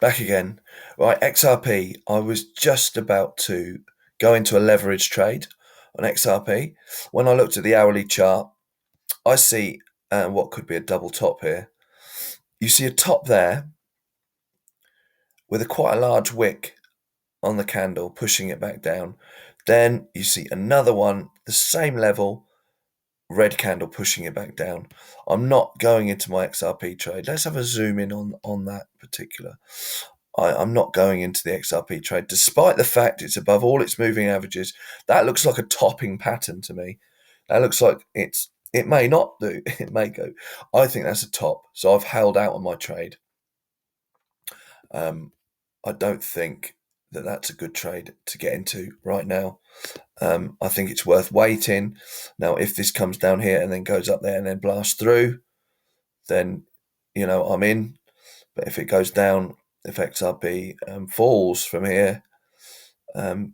Back again. Right, XRP. I was just about to go into a leverage trade on XRP. When I looked at the hourly chart, I see what could be a double top here. You see a top there with quite a large wick on the candle, pushing it back down. Then you see another one, the same level, red candle pushing it back down. I'm not going into my XRP trade. Let's have a zoom in on that particular. I'm not going into the XRP trade, despite the fact it's above all its moving averages. That looks like a topping pattern to me. That looks like it may not do. It may go. I think that's a top. So I've held out on my trade. I don't think that that's a good trade to get into right now. I think it's worth waiting. Now, if this comes down here and then goes up there and then blasts through, then, I'm in. But if it goes down, if XRP falls from here, that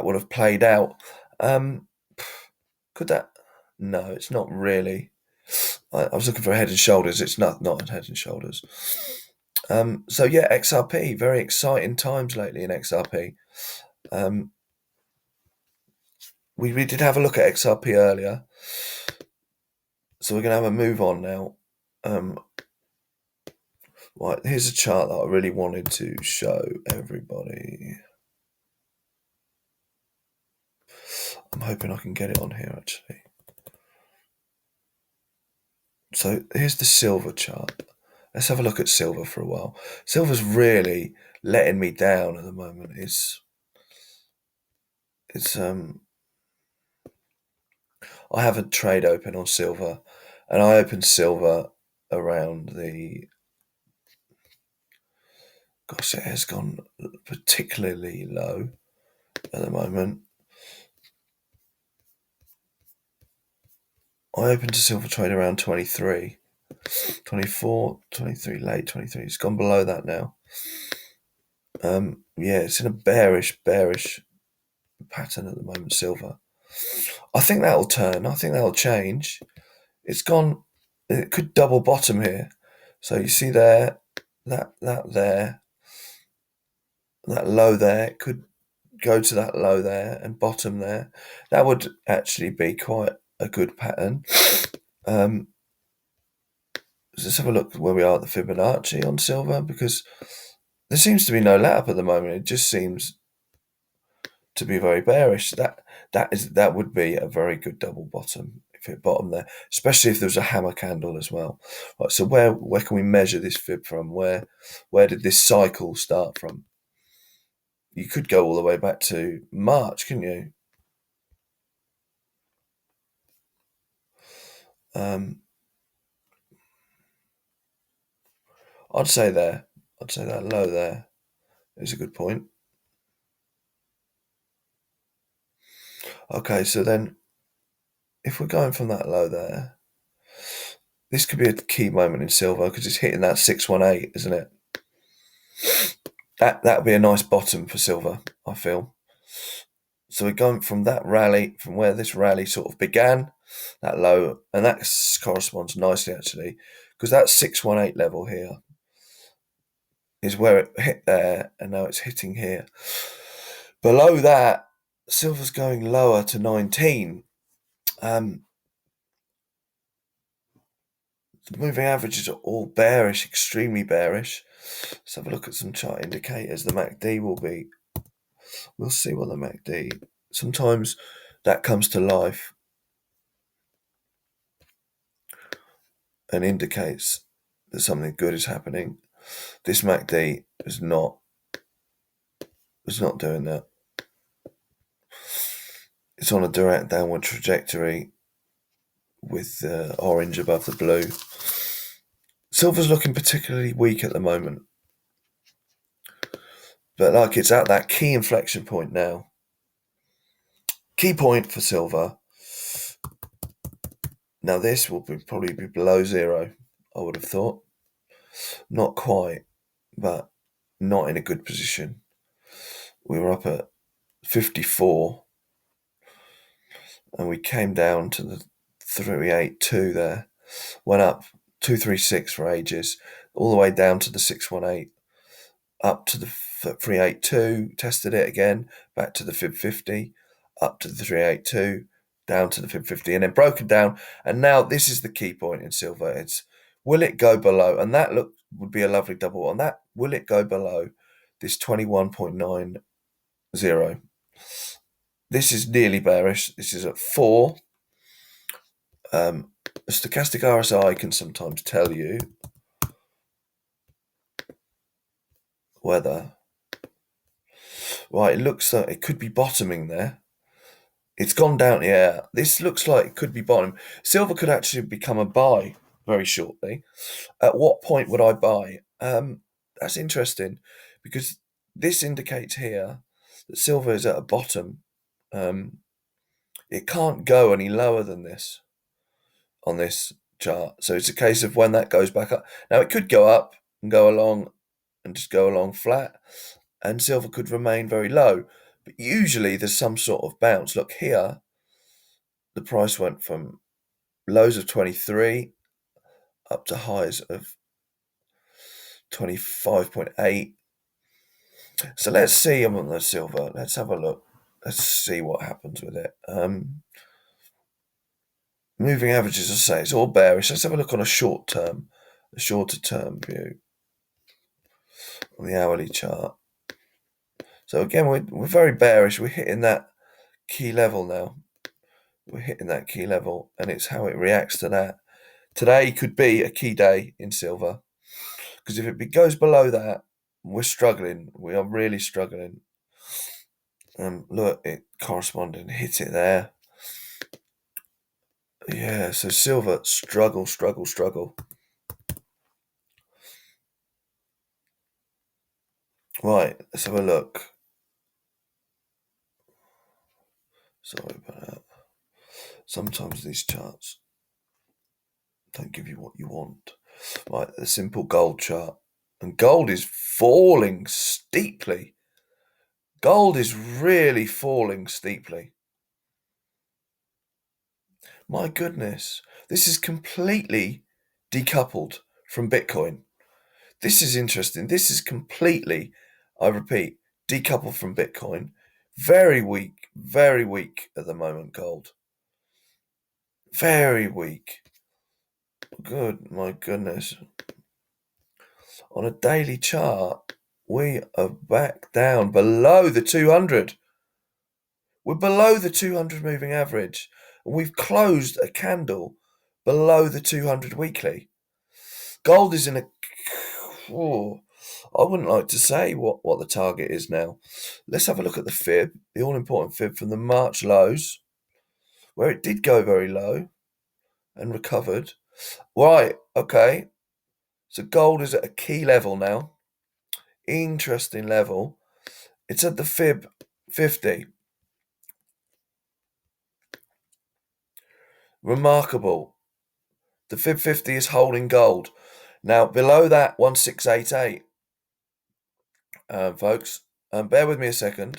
would have played out. Could that? No, it's not really. I was looking for a head and shoulders. It's not a head and shoulders. So yeah, XRP, very exciting times lately in XRP. We did have a look at XRP earlier, so we're going to have a move on now. Right, here's a chart that I really wanted to show everybody. I'm hoping I can get it on here actually. So here's the silver chart. Let's have a look at silver for a while. Silver's really letting me down at the moment. I have a trade open on silver, and I opened silver around gosh, it has gone particularly low at the moment. I opened a silver trade around 23, 24, 23, late 23. It's gone below that now. Yeah, it's in a bearish pattern at the moment, silver. I think that'll turn. I think that'll change. It could double bottom here. So you see there, that there, that low there, it could go to that low there and bottom there. That would actually be quite a good pattern. Let's have a look where we are at the Fibonacci on silver, because there seems to be no let up at the moment. It just seems to be very bearish. That would be a very good double bottom if it bottomed there, especially if there was a hammer candle as well. Right, so where can we measure this fib from? Where did this cycle start from? You could go all the way back to March, couldn't you? I'd say that low there is a good point. Okay, so then if we're going from that low there, this could be a key moment in silver because it's hitting that 618, isn't it? That would be a nice bottom for silver, I feel. So we're going from that rally, from where this rally sort of began, that low, and that corresponds nicely actually, because that 618 level here is where it hit there, and now it's hitting here. Below that, silver's going lower to 19. The moving averages are all bearish, extremely bearish. Let's have a look at some chart indicators. The MACD we'll see what the MACD, sometimes that comes to life and indicates that something good is happening. This MACD is not doing that. It's on a direct downward trajectory with the orange above the blue. Silver's looking particularly weak at the moment, but like it's at that key inflection point now. Key point for silver. Now this will probably be below zero, I would have thought. Not quite, but not in a good position. We were up at 54 and we came down to the 382 there. Went up 236 for ages. all the way down to the 618, up to the 382, tested it again, back to the fib 50, up to the 382, down to the fib 50, and then broken down. And now this is the key point in silver. It's, will it go below? And that would be a lovely double on that. Will it go below this 21.90? This is nearly bearish. This is at 4. A stochastic RSI can sometimes tell you whether, right, it looks like it could be bottoming there. It's gone down, yeah. This looks like it could be bottom. Silver could actually become a buy very shortly. At what point would I buy? That's interesting, because this indicates here that silver is at a bottom. It can't go any lower than this on this chart. So it's a case of when that goes back up. Now it could go up and go along and just go along flat, and silver could remain very low. But usually there's some sort of bounce. Look here, the price went from lows of 23 up to highs of 25.8. So let's see on the silver. Let's have a look. Let's see what happens with it. Moving averages, I say, it's all bearish. Let's have a look on a shorter term view on the hourly chart. So again, we're very bearish. We're hitting that key level now. We're hitting that key level, and it's how it reacts to that. Today could be a key day in silver, because if it goes below that, we're struggling. We are really struggling. Look, it corresponding, hit it there. Yeah, so silver, struggle. Right, let's have a look. Sorry about that. Sometimes these charts don't give you what you want. Right, the simple gold chart. And gold is falling steeply. Gold is really falling steeply. My goodness, this is completely decoupled from Bitcoin. This is interesting. This is completely, I repeat, decoupled from Bitcoin. Very weak at the moment, gold. Very weak. Good, my goodness. On a daily chart, we are back down below the 200. We're below the 200 moving average, and we've closed a candle below the 200 weekly. Gold is in a... Oh, I wouldn't like to say what the target is now. Let's have a look at the fib, the all-important fib from the March lows, where it did go very low and recovered. Right, okay. So gold is at a key level now. Interesting level. It's at the fib 50. Remarkable. The fib 50 is holding gold. Now, below that, 1688, folks, bear with me a second.